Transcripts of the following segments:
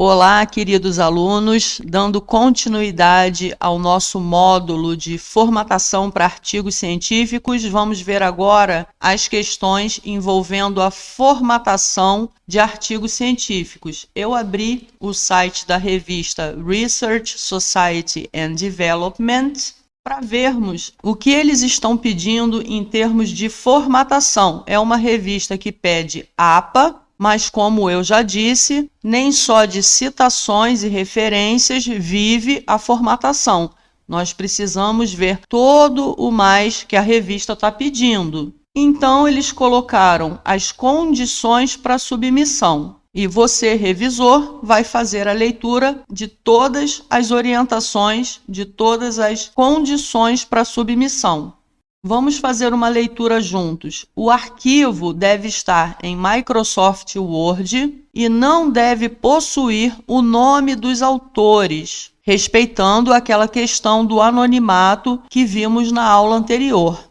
Olá, queridos alunos, dando continuidade ao nosso módulo de formatação para artigos científicos, vamos ver agora as questões envolvendo a formatação de artigos científicos. Eu abri o site da revista Research Society and Development para vermos o que eles estão pedindo em termos de formatação. É uma revista que pede APA, mas, como eu já disse, nem só de citações e referências vive a formatação. Nós precisamos ver todo o mais que a revista está pedindo. Então, eles colocaram as condições para submissão. E você, revisor, vai fazer a leitura de todas as orientações, de todas as condições para submissão. Vamos fazer uma leitura juntos. O arquivo deve estar em Microsoft Word e não deve possuir o nome dos autores, respeitando aquela questão do anonimato que vimos na aula anterior.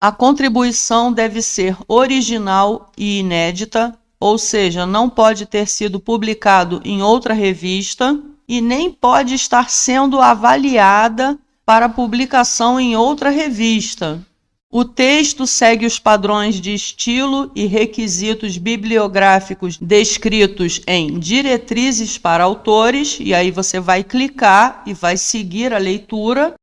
A contribuição deve ser original e inédita, ou seja, não pode ter sido publicado em outra revista e nem pode estar sendo avaliada para publicação em outra revista. O texto segue os padrões de estilo e requisitos bibliográficos descritos em Diretrizes para Autores, e aí você vai clicar e vai seguir a leitura.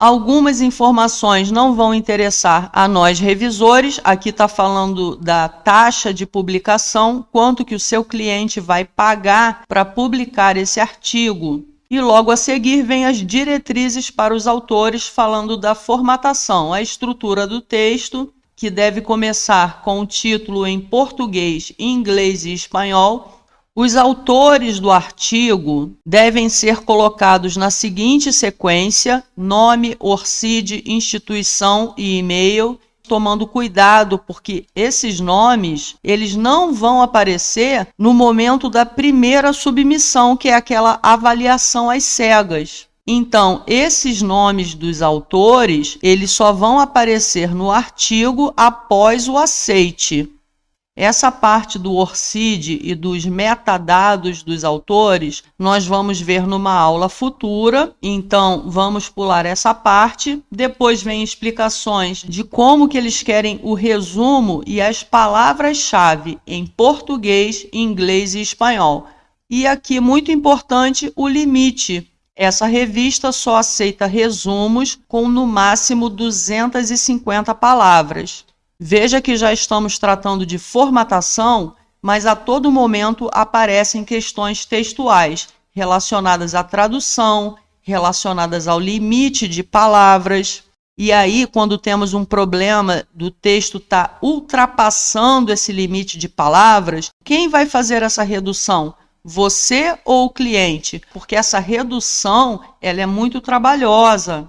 Algumas informações não vão interessar a nós revisores. Aqui está falando da taxa de publicação, quanto que o seu cliente vai pagar para publicar esse artigo. E logo a seguir vem as diretrizes para os autores, falando da formatação, a estrutura do texto, que deve começar com o título em português, inglês e espanhol. Os autores do artigo devem ser colocados na seguinte sequência: nome, ORCID, instituição e e-mail, tomando cuidado, porque esses nomes, eles não vão aparecer no momento da primeira submissão, que é aquela avaliação às cegas. Então, esses nomes dos autores, eles só vão aparecer no artigo após o aceite. Essa parte do ORCID e dos metadados dos autores, nós vamos ver numa aula futura, então vamos pular essa parte. Depois vem explicações de como que eles querem o resumo e as palavras-chave em português, inglês e espanhol. E aqui, muito importante, o limite. Essa revista só aceita resumos com no máximo 250 palavras. Veja que já estamos tratando de formatação, mas a todo momento aparecem questões textuais relacionadas à tradução, relacionadas ao limite de palavras. E aí, quando temos um problema do texto estar ultrapassando esse limite de palavras, quem vai fazer essa redução? Você ou o cliente? Porque essa redução ela é muito trabalhosa.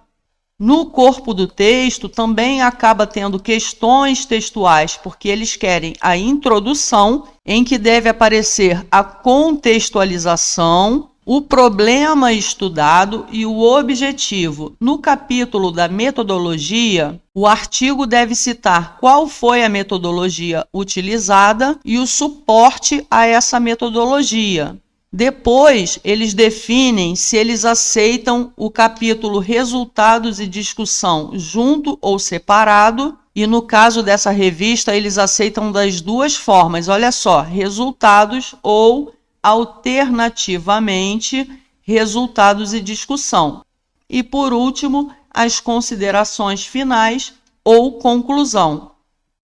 No corpo do texto também acaba tendo questões textuais, porque eles querem a introdução, em que deve aparecer a contextualização, o problema estudado e o objetivo. No capítulo da metodologia, o artigo deve citar qual foi a metodologia utilizada e o suporte a essa metodologia. Depois, eles definem se eles aceitam o capítulo Resultados e Discussão junto ou separado, e no caso dessa revista, eles aceitam das duas formas. Olha só, resultados ou, alternativamente, resultados e discussão. E, por último, as considerações finais ou conclusão.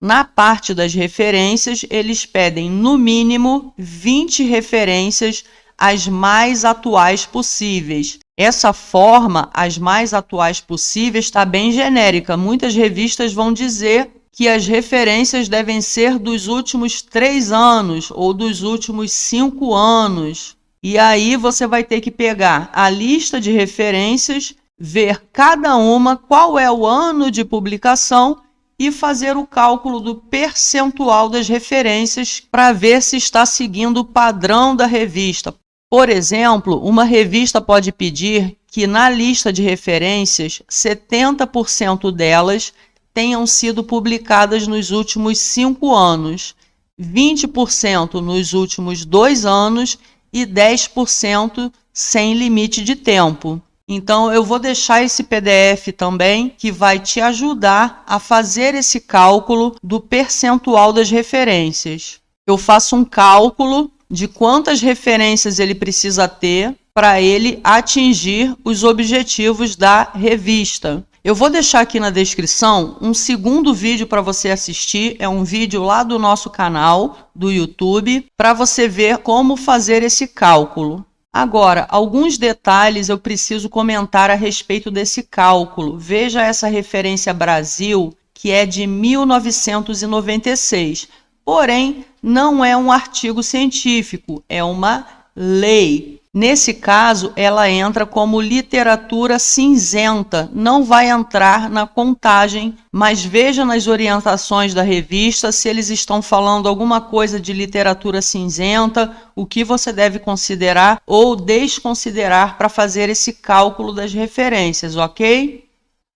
Na parte das referências, eles pedem, no mínimo, 20 referências, as mais atuais possíveis. Essa forma, as mais atuais possíveis, está bem genérica. Muitas revistas vão dizer que as referências devem ser dos últimos 3 anos ou dos últimos 5 anos. E aí você vai ter que pegar a lista de referências, ver cada uma qual é o ano de publicação e fazer o cálculo do percentual das referências para ver se está seguindo o padrão da revista. Por exemplo, uma revista pode pedir que na lista de referências, 70% delas tenham sido publicadas nos últimos 5 anos, 20% nos últimos 2 anos e 10% sem limite de tempo. Então, eu vou deixar esse PDF também, que vai te ajudar a fazer esse cálculo do percentual das referências. Eu faço um cálculo de quantas referências ele precisa ter para ele atingir os objetivos da revista. Eu vou deixar aqui na descrição um segundo vídeo para você assistir, é um vídeo lá do nosso canal do YouTube, para você ver como fazer esse cálculo. Agora, alguns detalhes eu preciso comentar a respeito desse cálculo. Veja essa referência Brasil, que é de 1996. Porém, não é um artigo científico, é uma lei. Nesse caso, ela entra como literatura cinzenta, não vai entrar na contagem, mas veja nas orientações da revista se eles estão falando alguma coisa de literatura cinzenta, o que você deve considerar ou desconsiderar para fazer esse cálculo das referências, ok?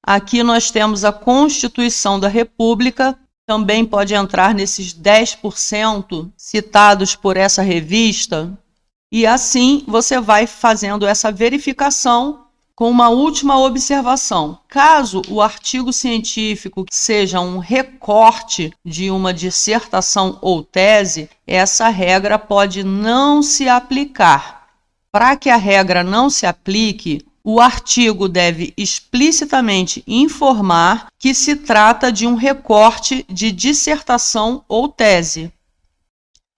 Aqui nós temos a Constituição da República, também pode entrar nesses 10% citados por essa revista. E assim você vai fazendo essa verificação com uma última observação. Caso o artigo científico seja um recorte de uma dissertação ou tese, essa regra pode não se aplicar. Para que a regra não se aplique, o artigo deve explicitamente informar que se trata de um recorte de dissertação ou tese.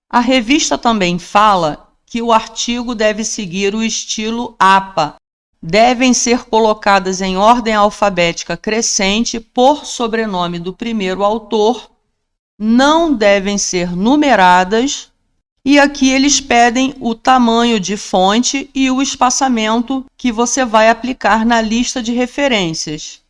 A revista também fala que o artigo deve seguir o estilo APA. Devem ser colocadas em ordem alfabética crescente por sobrenome do primeiro autor, não devem ser numeradas, e aqui eles pedem o tamanho de fonte e o espaçamento que você vai aplicar na lista de referências.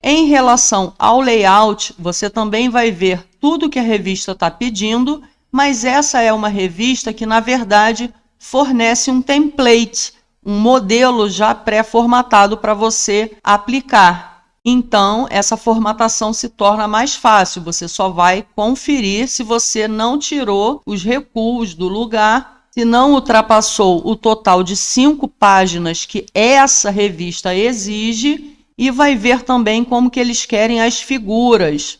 Em relação ao layout, você também vai ver tudo que a revista está pedindo, mas essa é uma revista que, na verdade, fornece um template, um modelo já pré-formatado para você aplicar. Então, essa formatação se torna mais fácil, você só vai conferir se você não tirou os recuos do lugar, se não ultrapassou o total de 5 páginas que essa revista exige, e vai ver também como que eles querem as figuras.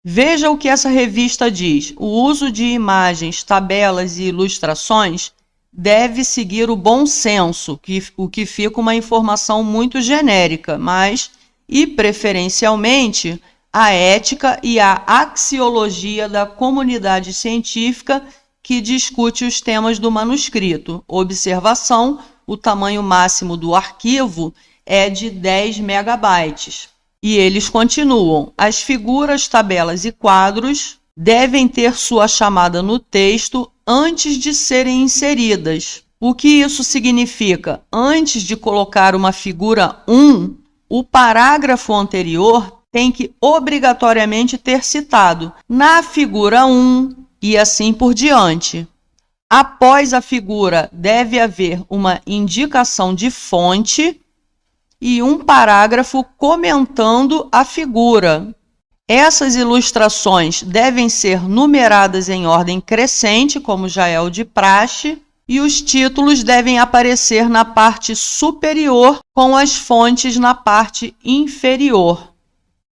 Veja o que essa revista diz. O uso de imagens, tabelas e ilustrações deve seguir o bom senso, o que fica uma informação muito genérica, mas, e preferencialmente, a ética e a axiologia da comunidade científica que discute os temas do manuscrito. Observação: o tamanho máximo do arquivo é de 10 megabytes. E eles continuam: as figuras, tabelas e quadros devem ter sua chamada no texto antes de serem inseridas. O que isso significa? Antes de colocar uma figura 1, o parágrafo anterior tem que obrigatoriamente ter citado na figura 1 e assim por diante. Após a figura, deve haver uma indicação de fonte e um parágrafo comentando a figura. Essas ilustrações devem ser numeradas em ordem crescente, como já é o de praxe, e os títulos devem aparecer na parte superior, com as fontes na parte inferior.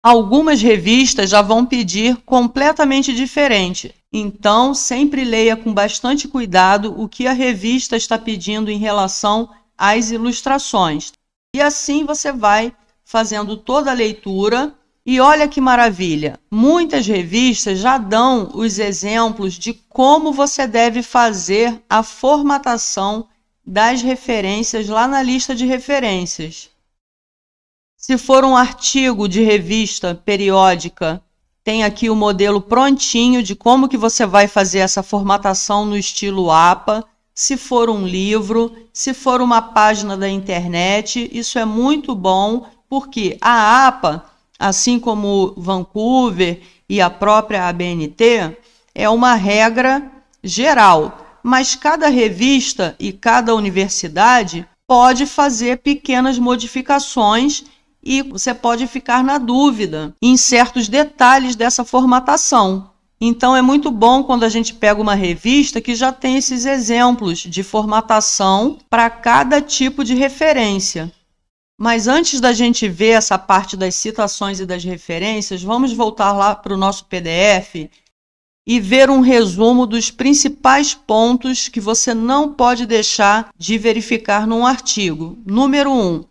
Algumas revistas já vão pedir completamente diferente, então sempre leia com bastante cuidado o que a revista está pedindo em relação às ilustrações. E assim você vai fazendo toda a leitura. E olha que maravilha! Muitas revistas já dão os exemplos de como você deve fazer a formatação das referências lá na lista de referências. Se for um artigo de revista periódica, tem aqui o modelo prontinho de como que você vai fazer essa formatação no estilo APA. Se for um livro, se for uma página da internet, isso é muito bom, porque a APA, assim como Vancouver e a própria ABNT, é uma regra geral, mas cada revista e cada universidade pode fazer pequenas modificações e você pode ficar na dúvida em certos detalhes dessa formatação. Então, é muito bom quando a gente pega uma revista que já tem esses exemplos de formatação para cada tipo de referência. Mas antes da gente ver essa parte das citações e das referências, vamos voltar lá para o nosso PDF e ver um resumo dos principais pontos que você não pode deixar de verificar num artigo. Número 1.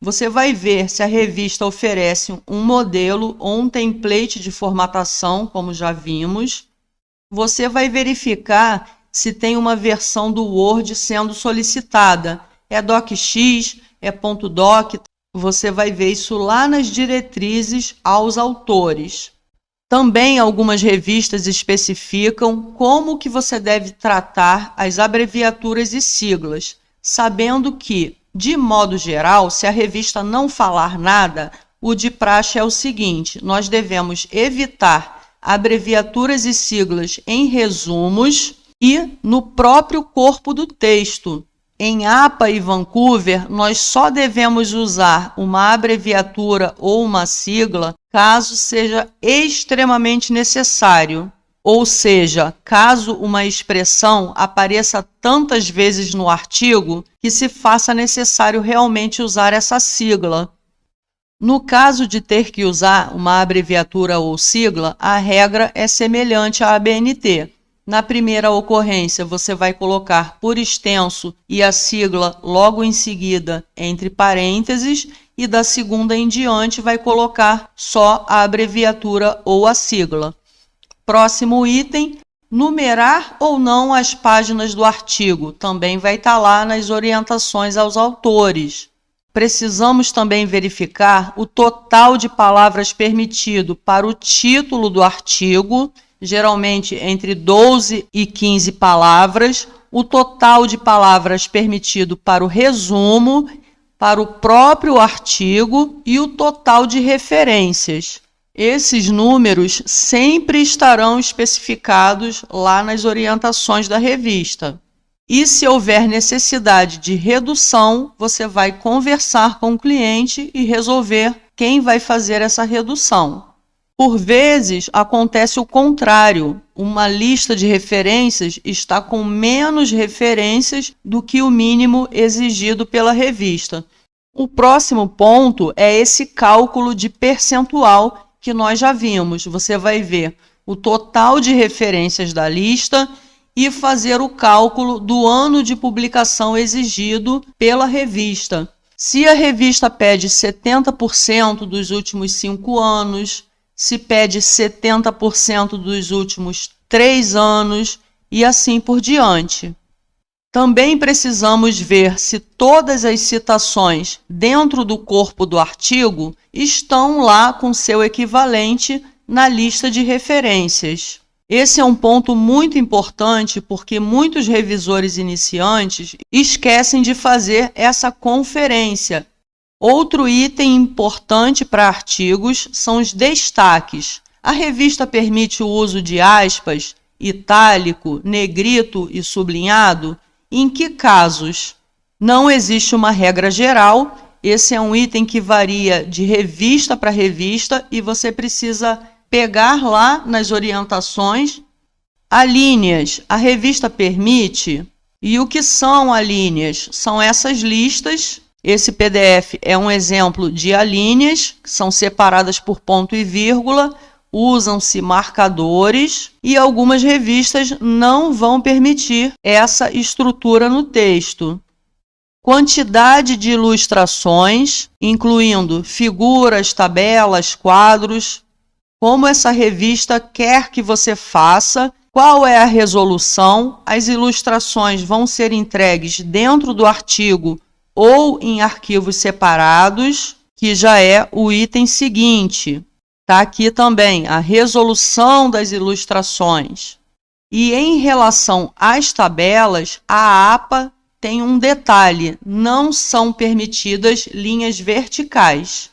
Você vai ver se a revista oferece um modelo ou um template de formatação, como já vimos. Você vai verificar se tem uma versão do Word sendo solicitada. É DocX, é .doc, você vai ver isso lá nas diretrizes aos autores. Também algumas revistas especificam como que você deve tratar as abreviaturas e siglas, sabendo que, de modo geral, se a revista não falar nada, o de praxe é o seguinte: nós devemos evitar abreviaturas e siglas em resumos e no próprio corpo do texto. Em APA e Vancouver, nós só devemos usar uma abreviatura ou uma sigla caso seja extremamente necessário, ou seja, caso uma expressão apareça tantas vezes no artigo que se faça necessário realmente usar essa sigla. No caso de ter que usar uma abreviatura ou sigla, a regra é semelhante à ABNT. Na primeira ocorrência, você vai colocar por extenso e a sigla logo em seguida entre parênteses, e da segunda em diante vai colocar só a abreviatura ou a sigla. Próximo item, numerar ou não as páginas do artigo, também vai estar lá nas orientações aos autores. Precisamos também verificar o total de palavras permitido para o título do artigo, geralmente entre 12 e 15 palavras, o total de palavras permitido para o resumo, para o próprio artigo e o total de referências. Esses números sempre estarão especificados lá nas orientações da revista. E se houver necessidade de redução, você vai conversar com o cliente e resolver quem vai fazer essa redução. Por vezes, acontece o contrário. Uma lista de referências está com menos referências do que o mínimo exigido pela revista. O próximo ponto é esse cálculo de percentual que nós já vimos. Você vai ver o total de referências da lista e fazer o cálculo do ano de publicação exigido pela revista. Se a revista pede 70% dos últimos 5 anos, se pede 70% dos últimos 3 anos e assim por diante. Também precisamos ver se todas as citações dentro do corpo do artigo estão lá com seu equivalente na lista de referências. Esse é um ponto muito importante porque muitos revisores iniciantes esquecem de fazer essa conferência. Outro item importante para artigos são os destaques. A revista permite o uso de aspas, itálico, negrito e sublinhado? Em que casos? Não existe uma regra geral. Esse é um item que varia de revista para revista e você precisa pegar lá nas orientações. Alíneas, a revista permite. E o que são alíneas? São essas listas. Esse PDF é um exemplo de alíneas, que são separadas por ponto e vírgula, usam-se marcadores e algumas revistas não vão permitir essa estrutura no texto. Quantidade de ilustrações, incluindo figuras, tabelas, quadros, como essa revista quer que você faça, qual é a resolução, as ilustrações vão ser entregues dentro do artigo ou em arquivos separados, que já é o item seguinte. Está aqui também a resolução das ilustrações. E em relação às tabelas, a APA tem um detalhe: não são permitidas linhas verticais.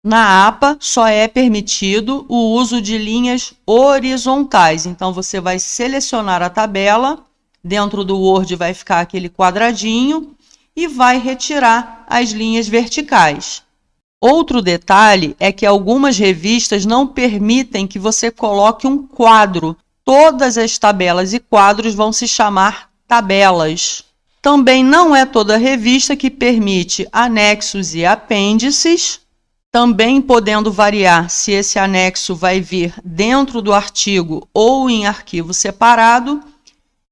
Na APA só é permitido o uso de linhas horizontais. Então você vai selecionar a tabela, dentro do Word vai ficar aquele quadradinho, e vai retirar as linhas verticais. Outro detalhe é que algumas revistas não permitem que você coloque um quadro. Todas as tabelas e quadros vão se chamar tabelas. Também não é toda revista que permite anexos e apêndices, também podendo variar se esse anexo vai vir dentro do artigo ou em arquivo separado.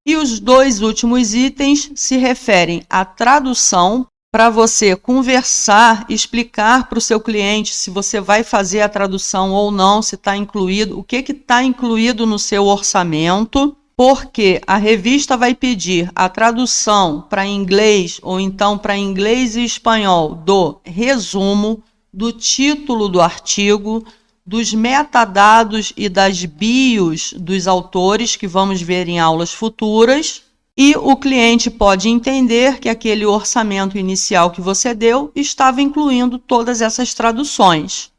E os dois últimos itens se referem à tradução, para você conversar, explicar para o seu cliente se você vai fazer a tradução ou não, se está incluído, o que está incluído no seu orçamento, porque a revista vai pedir a tradução para inglês ou então para inglês e espanhol do resumo, do título do artigo, dos metadados e das bios dos autores, que vamos ver em aulas futuras. E o cliente pode entender que aquele orçamento inicial que você deu estava incluindo todas essas traduções.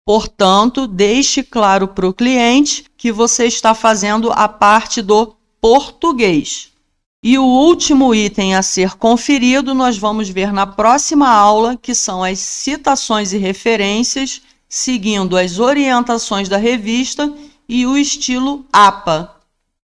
Portanto, deixe claro para o cliente que você está fazendo a parte do português. E o último item a ser conferido nós vamos ver na próxima aula, que são as citações e referências, seguindo as orientações da revista e o estilo APA.